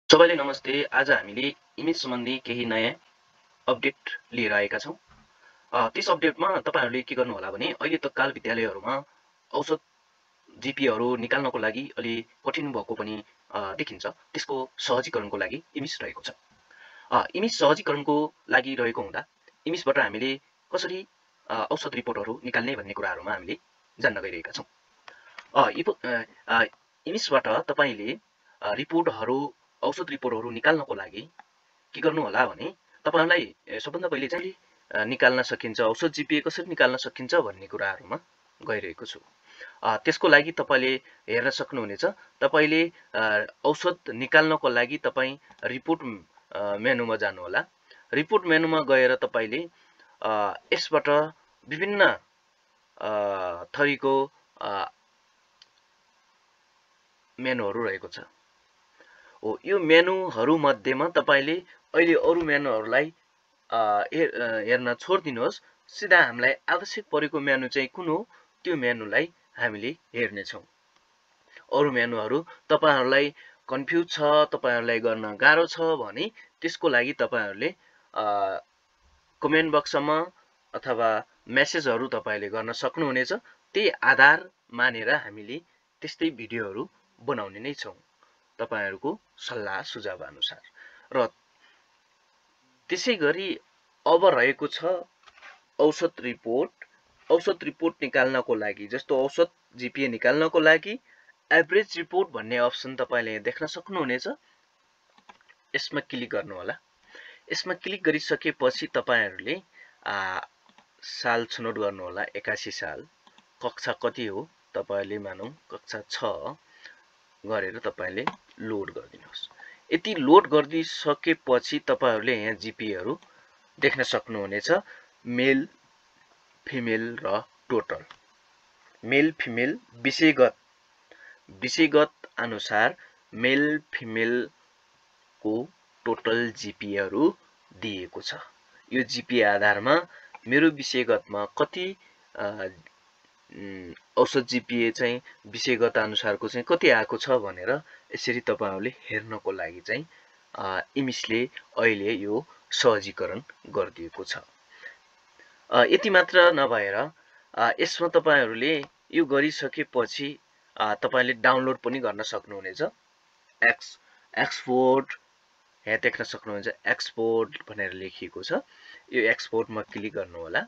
सबैलाई नमस्ते। आज हामीले इमेज सम्बन्धी केही नयाँ अपडेट लिएर आएका छौँ। त्यस अपडेटमा तपाईहरूले के गर्नु होला भने अहिले तत्काल विद्यालयहरूमा औसत जिपिएहरू निकाल्नको लागि अलि कठिन भएको पनि देखिन्छ। त्यसको सहजीकरणको लागि इमेज रहेको छ। इमेज सहजीकरणको लागि रहेको हुँदा इमेजबाट हामीले कसरी औसत रिपोर्टहरू निकाल्ने भन्ने कुराहरूमा हामीले जान्न गइरहेका छौँ। इमेजबाट तपाईले रिपोर्टहरू औसत रिपोर्टहरू निकाल्नको लागि के गर्नु होला भने तपाईहरुलाई सबभन्दा पहिले चाहिँ निकाल्न सकिन्छ, औसत जिपिए कसरी निकाल्न सकिन्छ भन्ने कुराहरुमा गइरहेको छु। त्यसको लागि तपाईले हेर्न सक्नुहुनेछ। तपाईले औसत निकाल्नको लागि तपाई रिपोर्ट मेनुमा जानु होला। रिपोर्ट मेनुमा गएर तपाईले यसबाट विभिन्न थरीको मेनुहरु रहेको छ। यो मेनुहरु मध्येमा तपाईले अहिले अरु मेनुहरुलाई हेर्न छोड्दिनुहोस्। सिधा हामीलाई आवश्यक परेको मेनु चाहिँ कुन हो त्यो मेनुलाई हामीले हेर्ने छौं। अरु मेनुहरु तपाईहरुलाई कन्फ्युज छ, तपाईहरुलाई गर्न गाह्रो छ भने त्यसको लागि तपाईहरुले कमेन्ट बक्समा अथवा मेसेजहरु तपाईले गर्न सक्नुहुनेछ। त्यही आधार मानेर हामीले त्यस्तै भिडियोहरु बनाउने नै छौं तपाईहरुको सल्लाह सुझाव अनुसार। र त्यसैगरी अब रहेको छ औसत रिपोर्ट। औसत रिपोर्ट निकाल्नको लागि जस्तो औसत जिपिए निकाल्नको लागि एभरेज रिपोर्ट भन्ने अप्सन तपाईले देख्न सक्नुहुनेछ। यसमा क्लिक गर्नु होला। यसमा क्लिक गरिसकेपछि तपाईहरुले साल छनौट गर्नु होला। 81 साल। कक्षा कति हो तपाईले मानौं कक्षा 6 गरेर तपाईले लोड गर्दिनुहोस्। यति लोड गरिसकेपछि तपाईहरुले यहाँ जिपिएहरु देख्न सक्नुहुनेछ। मेल, फिमेल र टोटल। मेल फिमेल विषयगत अनुसार मेल फिमेल को टोटल जिपिएहरु दिएको छ। यो जिपिए आधारमा मेरो विषयगतमा कति औसत जिपिए चाहिँ विषयगत अनुसारको चाहिँ कति आएको छ भनेर यसरी तपाईहरुले हेर्नको लागि चाहिँ इमेजले अहिले यो सहजीकरण गरिदिएको छ। यति मात्र नभएर यसमा तपाईहरुले यो गरिसकेपछि तपाईले डाउनलोड पनि गर्न सक्नुहुनेछ। एक्सपोर्ट यहाँ देख्न सक्नुहुन्छ। एक्सपोर्ट भनेर लेखिएको छ। यो एक्सपोर्टमा क्लिक गर्नु होला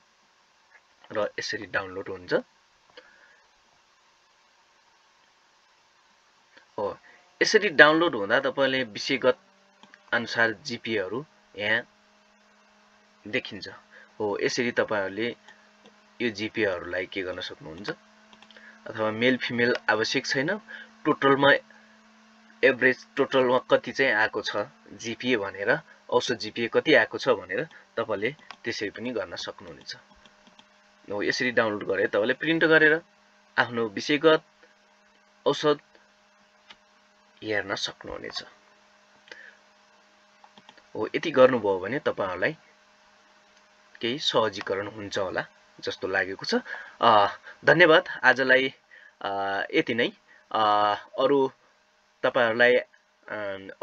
र यसरी डाउनलोड हुन्छ। यसरी डाउनलोड हुँदा तपाईले विषयगत अनुसार जिपिएहरु यहाँ देखिन्छ। यसरी तपाईहरुले यो जिपिएहरुलाई के गर्न सक्नुहुन्छ अथवा मेल फिमेल आवश्यक छैन। टोटलमा एभरेज टोटलमा कति चाहिँ आएको छ जिपिए भनेर, औसत जिपिए कति आएको छ भनेर तपाईले त्यसै पनि गर्न सक्नुहुनेछ। यसरी डाउनलोड गरे तपाईले प्रिन्ट गरेर आफ्नो विषयगत औसत हेर्न सक्नुहुनेछ। यति गर्नुभयो भने तपाईहरुलाई केही सहजीकरण हुन्छ होला जस्तो लागेको छ। धन्यवाद। आजलाई यति नै। अरु तपाईहरुलाई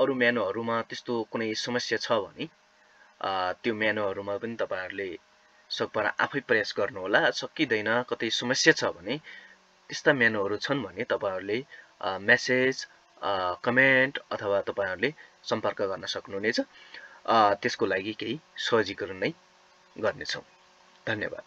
अरु मेनुहरुमा त्यस्तो कुनै समस्या छ भने त्यो मेनुहरुमा पनि तपाईहरुले सकभर आफै प्रयास गर्नु होला। सकिदैन कतै समस्या छ भने त्यस्ता मेनुहरु छन् भने तपाईहरुले मेसेज, कमेन्ट अथवा तपाईहरुले सम्पर्क गर्न सक्नुहुनेछ। त्यसको लागि केही सहजीकरण नै गर्नेछौं। धन्यवाद।